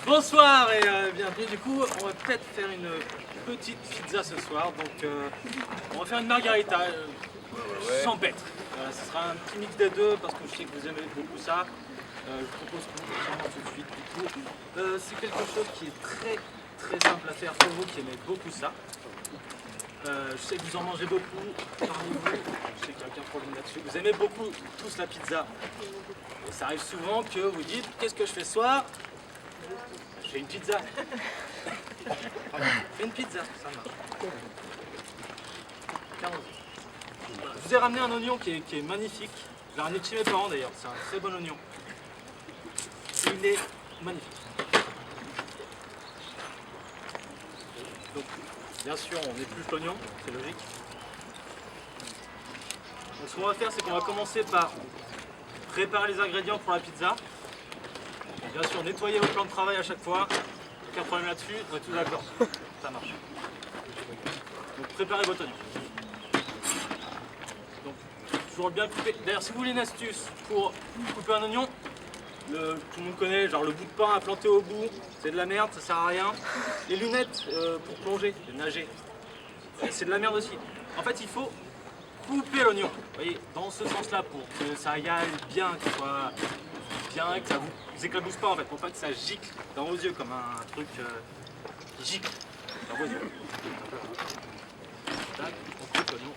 Bonsoir et bienvenue. Du coup, on va peut-être faire une petite pizza ce soir. Donc, on va faire une margarita sans bête. Voilà, ce sera un petit mix des deux parce que je sais que vous aimez beaucoup ça. Je propose qu'on commence tout de suite. Du coup, c'est quelque chose qui est très simple à faire pour vous qui aimez beaucoup ça. Je sais que vous en mangez beaucoup parmi vous. Je sais qu'il n'y a aucun problème là-dessus. Vous aimez beaucoup tous la pizza. Et ça arrive souvent que vous dites qu'est-ce que je fais ce soir? Je fais une pizza. Fais une pizza, ça marche. Je vous ai ramené un oignon qui est magnifique. Je l'ai ramené de chez mes parents d'ailleurs. C'est un très bon oignon. Il est magnifique. Donc, bien sûr, on épluche l'oignon, c'est logique. Donc, ce qu'on va faire, c'est qu'on va commencer par préparer les ingrédients pour la pizza. Et bien sûr, nettoyer votre plan de travail à chaque fois. Aucun problème là-dessus, on est tous d'accord. Ça marche. Donc préparez votre oignon. Donc, toujours bien couper. D'ailleurs, si vous voulez une astuce pour couper un oignon, tout le monde connaît, genre le bout de pain à planter au bout, c'est de la merde, ça sert à rien. Les lunettes pour plonger, de nager, c'est de la merde aussi. En fait, il faut couper l'oignon, vous voyez, dans ce sens-là, pour que ça y aille bien, que ce soit bien, que ça vous éclabousse pas en fait, pour pas que ça gicle dans vos yeux comme un truc qui gicle dans vos yeux. Tac, on coupe l'oignon.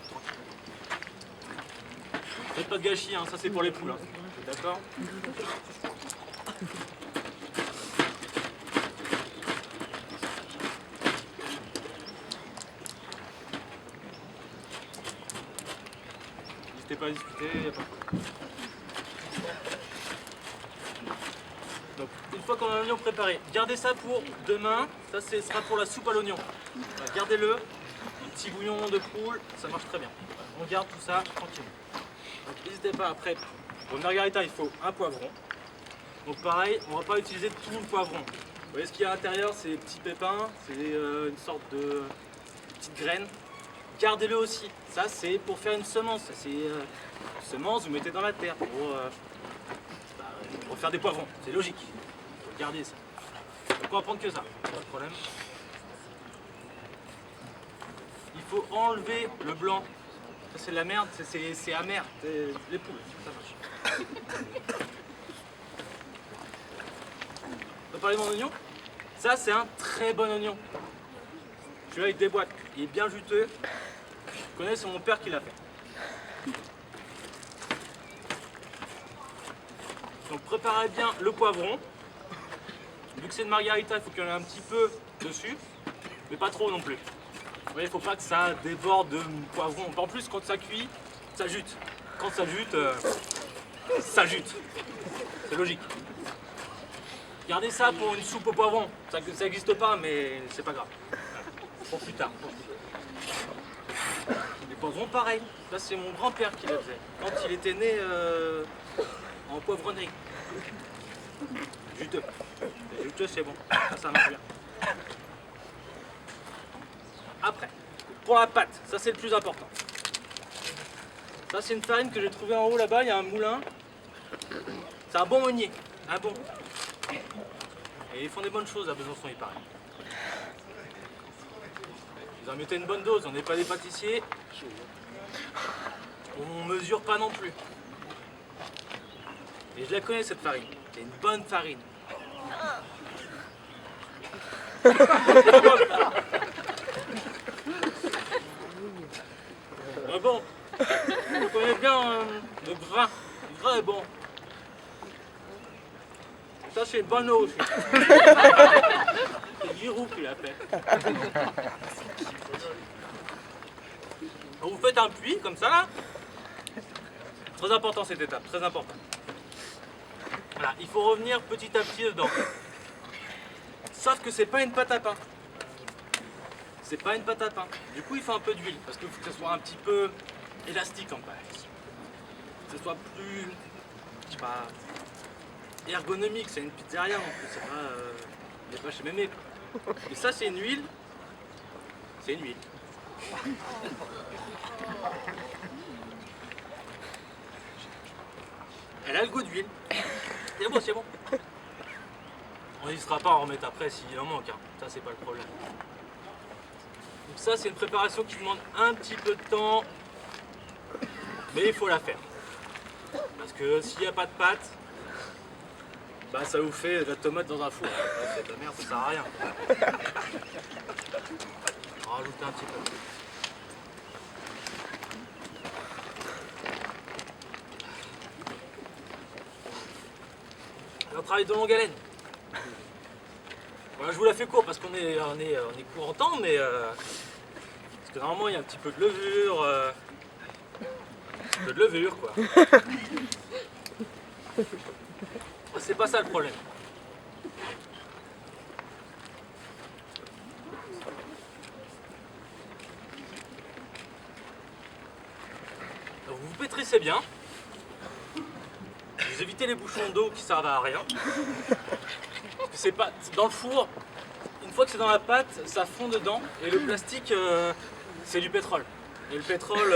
Faites pas de gâchis, hein, ça c'est pour les poules, hein. D'accord? N'hésitez pas à discuter, il n'y a pas de problème. Donc, une fois qu'on a l'oignon préparé, gardez ça pour demain. Ça, sera pour la soupe à l'oignon. Gardez-le. Un petit bouillon de poule, ça marche très bien. On garde tout ça tranquillement. Donc, n'hésitez pas après. Pour une margarita, il faut un poivron. Donc, pareil, on ne va pas utiliser tout le poivron. Vous voyez ce qu'il y a à l'intérieur, c'est des petits pépins, c'est une sorte de petites graines. Gardez-le aussi. Ça, c'est pour faire une semence. C'est une semence, vous mettez dans la terre pour faire des poivrons. C'est logique. Il faut garder ça. Donc on va prendre que ça. Pas de problème. Il faut enlever le blanc. Ça, c'est de la merde. C'est amer. C'est les poules. Ça marche. On va parler de mon oignon. Ça, c'est un très bon oignon. Celui-là, il déboîte. Il est bien juteux. Je connais, c'est mon père qui l'a fait. Donc préparez bien le poivron. Vu que c'est une margarita, il faut qu'il y en ait un petit peu dessus, mais pas trop non plus. Vous voyez, il ne faut pas que ça déborde de poivron. En plus, quand ça cuit, ça jute. Quand ça jute, ça jute. C'est logique. Gardez ça pour une soupe au poivron. Ça n'existe pas, mais c'est pas grave. Pour plus tard. Les poivrons, pareil. Ça, c'est mon grand-père qui le faisait. Quand il était né en poivronnerie. Juteux. Juteux, c'est bon. Ça marche bien. Après, pour la pâte, ça c'est le plus important. Ça, c'est une farine que j'ai trouvée en haut là-bas. Il y a un moulin. C'est un bon meunier. Un bon. Et ils font des bonnes choses à Besançon, il paraît. Vous en mettez une bonne dose, on n'est pas des pâtissiers. On mesure pas non plus. Et je la connais cette farine. C'est une bonne farine. Mais bon, on connaît bien le grain. Le grain est bon. Ça, c'est bonne eau aussi. C'est Giroud qui l'a fait. Donc vous faites un puits comme ça là. Très important cette étape, très important. Voilà, il faut revenir petit à petit dedans. Sauf que c'est pas une pâte à pain. C'est pas une pâte à pain. Du coup, il faut un peu d'huile parce qu'il faut que ce soit un petit peu élastique en fait. Que ce soit plus, je sais pas, ergonomique. C'est une pizzeria en plus. C'est pas Moi, je sais même pas. Et ça, c'est une huile. C'est une huile. Elle a le goût d'huile. C'est bon, c'est bon. On n'hésitera pas à en remettre après s'il en manque. Hein. Ça, c'est pas le problème. Donc ça, c'est une préparation qui demande un petit peu de temps. Mais il faut la faire. Parce que s'il n'y a pas de pâte, bah ça vous fait de la tomate dans un four. C'est de la merde, ça sert à rien. On va rajouter un petit peu. C'est un travail de longue haleine. Voilà, je vous la fais court parce qu'on est court en temps, mais parce que normalement il y a un petit peu de levure. Un peu de levure quoi. C'est pas ça le problème. Donc vous pétrissez bien. Vous évitez les bouchons d'eau qui servent à rien. C'est pas dans le four. Une fois que c'est dans la pâte, ça fond dedans et le plastique c'est du pétrole. Et le pétrole,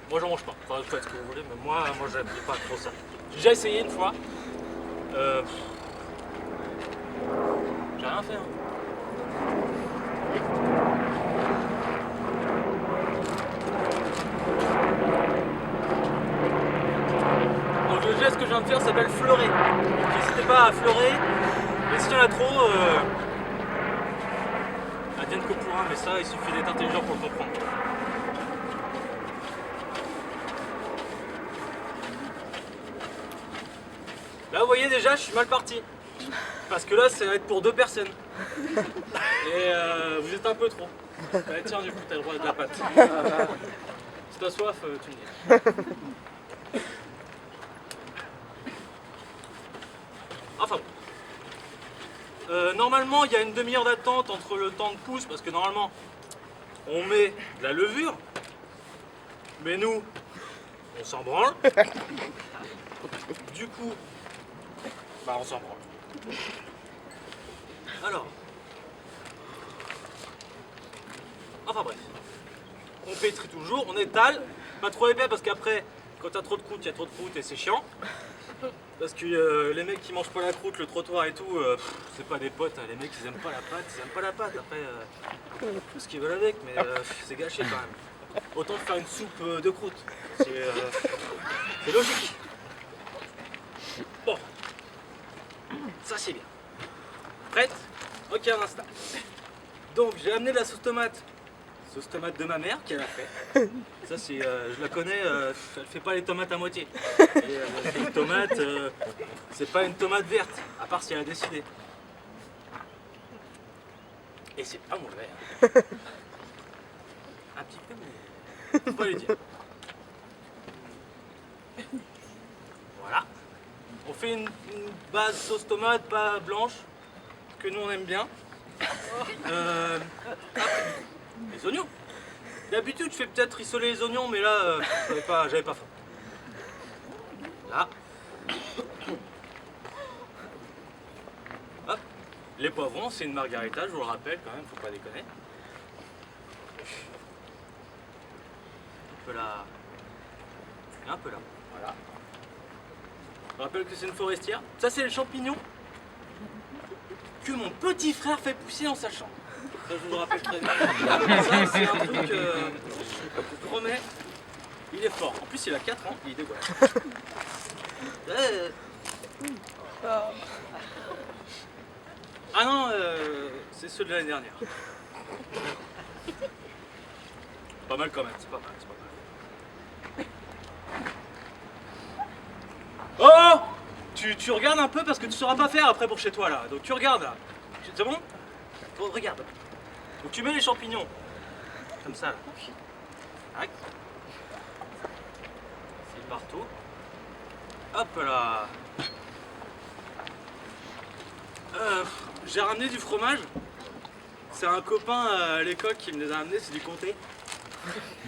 moi j'en mange pas. Enfin, faites ce que vous voulez, mais moi j'aime pas trop ça. J'ai déjà essayé une fois. J'ai rien fait. Hein. Donc le geste que je viens de faire s'appelle fleurer. Donc n'hésitez pas à fleurer. Mais s'il y en a trop, advienne que pour un, mais ça il suffit d'être intelligent pour le comprendre. Là vous voyez déjà je suis mal parti. Parce que là ça va être pour 2 personnes. Et vous êtes un peu trop. Allez tiens du coup t'as le droit de la pâte. Si t'as soif, tu me dis. Enfin bon. Normalement il y a une demi-heure d'attente entre le temps de pousse parce que normalement on met de la levure. Mais nous, on s'en branle. Du coup, bah on s'en branle. Alors, enfin bref, on pétrit toujours, on étale, pas trop épais parce qu'après, quand t'as trop de croûte, il y a trop de croûte et c'est chiant. Parce que les mecs qui mangent pas la croûte, le trottoir et tout, c'est pas des potes, hein. Les mecs ils aiment pas la pâte, ils aiment pas la pâte, après tout ce qu'ils veulent avec, mais c'est gâché quand même. Autant faire une soupe de croûte, c'est logique. Bon, ça c'est bien. Prête? Ok, on installe. Donc j'ai amené de la sauce tomate de ma mère qu'elle a fait. Ça c'est, je la connais, elle fait pas les tomates à moitié. Et une tomate, c'est pas une tomate verte, à part si elle a décidé. Et c'est pas mauvais. Hein. Un petit peu, mais faut pas lui dire. Voilà. On fait une base sauce tomate, pas blanche, que nous on aime bien. Les oignons. D'habitude je fais peut-être rissoler les oignons, mais là j'avais pas faim. Là. Hop. Les poivrons, c'est une margarita, je vous le rappelle quand même, faut pas déconner. Un peu là. Et un peu là. Voilà. Je rappelle que c'est une forestière. Ça c'est les champignons que mon petit frère fait pousser dans sa chambre. Ça je vous le rappelle très bien. Ça c'est un truc que je vous promets, il est fort. En plus il a 4 ans, il est dégueulasse. Ah non, c'est ceux de l'année dernière. Pas mal quand même, c'est pas mal, c'est pas mal. Oh! Tu regardes un peu parce que tu sauras pas faire après pour chez toi là. Donc tu regardes là. C'est bon? Oh, regarde. Donc tu mets les champignons. Comme ça là. Tac. C'est partout. Hop là. J'ai ramené du fromage. C'est un copain à l'école qui me les a amenés, c'est du comté.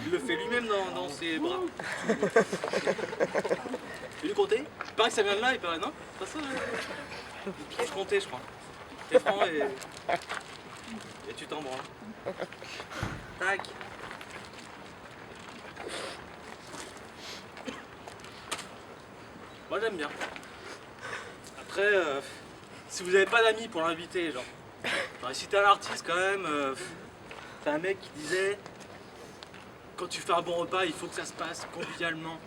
Il le fait lui-même dans ses bras. C'est du comté. Il paraît que ça vient de là, il paraît non? C'est pas ça, Franche-Comté je crois. T'es franc et tu t'en branles. Tac. Moi j'aime bien. Après, si vous n'avez pas d'amis pour l'inviter, genre, si t'es un artiste quand même, t'as un mec qui disait quand tu fais un bon repas, il faut que ça se passe convivialement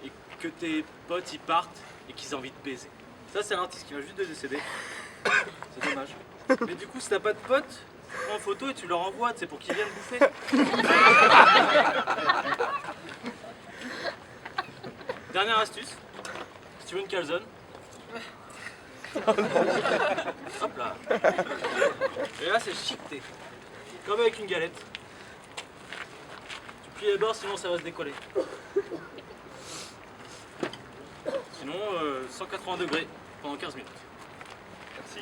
et que tes potes y partent et qu'ils aient envie de baiser. Ça c'est un artiste qui vient juste de décéder. C'est dommage. Mais du coup, si t'as pas de potes, tu prends en photo et tu leur envoies, c'est pour qu'ils viennent bouffer. Dernière astuce, si tu veux une calzone. Hop là. Et là c'est chiqueté. Comme avec une galette. Tu plies les bords sinon ça va se décoller. Sinon 180 degrés pendant 15 minutes. Merci.